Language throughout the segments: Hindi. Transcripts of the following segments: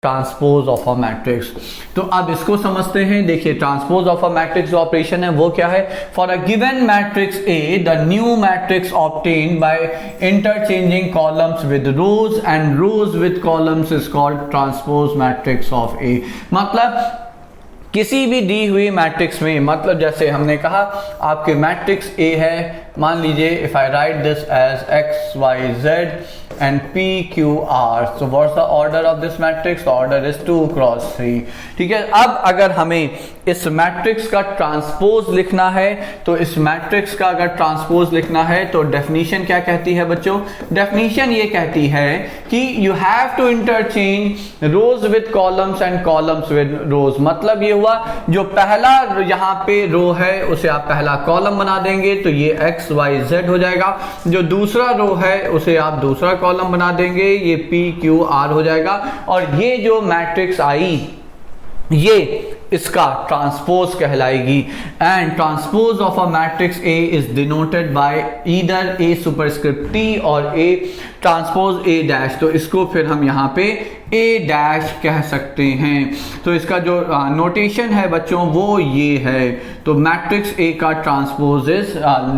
Transpose of a matrix. तो अब इसको समझते हैं। देखिए ट्रांसपोज ऑफ अ मैट्रिक्स जो ऑपरेशन है वो क्या है? For a given matrix A the new matrix obtained by interchanging columns with rows and rows with columns is called transpose matrix of A. मतलब किसी भी दी हुई मैट्रिक्स में, मतलब जैसे हमने कहा आपके मैट्रिक्स ए है, मान लीजिए if I write this as X Y Z and P Q R, so what's the order of this matrix? Order is 2 cross 3। ठीक है, अब अगर हमें इस मैट्रिक्स का ट्रांसपोज लिखना है, तो इस मैट्रिक्स का अगर ट्रांसपोज लिखना है तो डेफिनेशन क्या कहती है बच्चों? डेफिनेशन ये कहती है कि you have to interchange rows with columns and columns with rows. मतलब ये हुआ जो पहला यहां पे रो है उसे आप पहला कॉलम बना देंगे तो ये एक्स वाई जेड हो जाएगा। जो दूसरा रो है उसे आप दूसरा कॉलम बना देंगे, ये पी क्यू आर हो जाएगा। और ये जो मैट्रिक्स आई ये इसका ट्रांसपोज कहलाएगी। And transpose of a matrix A is denoted by either a superscript T और ए ट्रांसपोज ए डैश। तो इसको फिर हम यहाँ पे ए डैश कह सकते हैं। तो इसका जो नोटेशन है बच्चों वो ये है। तो मैट्रिक्स ए का transpose is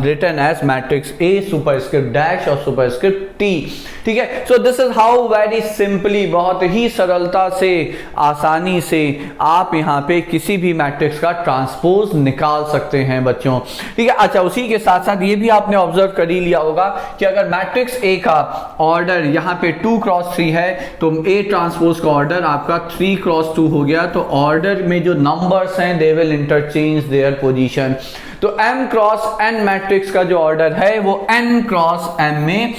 written as matrix A superscript dash और सुपरस्क्रिप्ट टी। ठीक है, so this is how very simply, बहुत ही सरलता से आसानी से आप यहाँ पे किसी भी मैट्रिक्स का ट्रांसपोज निकाल सकते हैं बच्चों। ठीक है, अच्छा उसी के साथ साथ ये भी आपने ऑब्जर्व कर ही लिया होगा कि अगर मैट्रिक्स ए का ऑर्डर यहाँ पे 2 क्रॉस 3 है तो ए ट्रांसपोज का ऑर्डर आपका 3 क्रॉस 2 हो गया। तो ऑर्डर में जो नंबर्स हैं they will interchange their position. तो m क्रॉस n मैट्रिक्स का जो ऑर्डर है वो n क्रॉस m में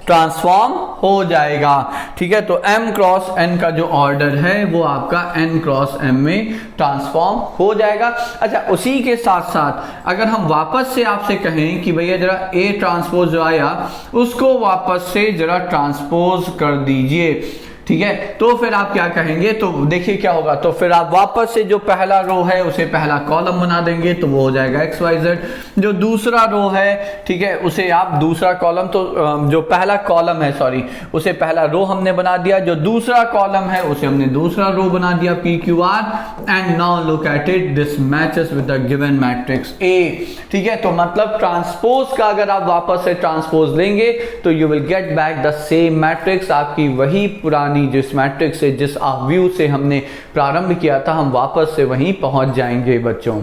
ट्रांसफॉर्म हो जाएगा। ठीक है, तो m क्रॉस n का जो ऑर्डर है वो आपका n क्रॉस m में ट्रांसफॉर्म हो जाएगा। अच्छा उसी के साथ साथ अगर हम वापस से आपसे कहें कि भैया जरा a ट्रांसपोज जो आया उसको वापस से जरा ट्रांसपोज कर दीजिए, ठीक है, तो फिर आप क्या कहेंगे? तो देखिए क्या होगा। तो फिर आप वापस से जो पहला रो है उसे पहला कॉलम बना देंगे तो वो हो जाएगा एक्स वाई जेड। जो दूसरा रो है, ठीक है, उसे आप दूसरा कॉलम, तो जो पहला कॉलम है सॉरी उसे पहला रो हमने बना दिया, जो दूसरा कॉलम है उसे हमने दूसरा रो बना दिया P Q are. And now look at it, this matches with the given matrix ए। ठीक है, तो मतलब ट्रांसपोज का अगर आप वापस से ट्रांसपोज लेंगे तो you will get back the same matrix. आपकी वही पुरानी जिस मैट्रिक्स से, जिस व्यू से हमने प्रारंभ किया था, हम वापस से वहीं पहुंच जाएंगे बच्चों।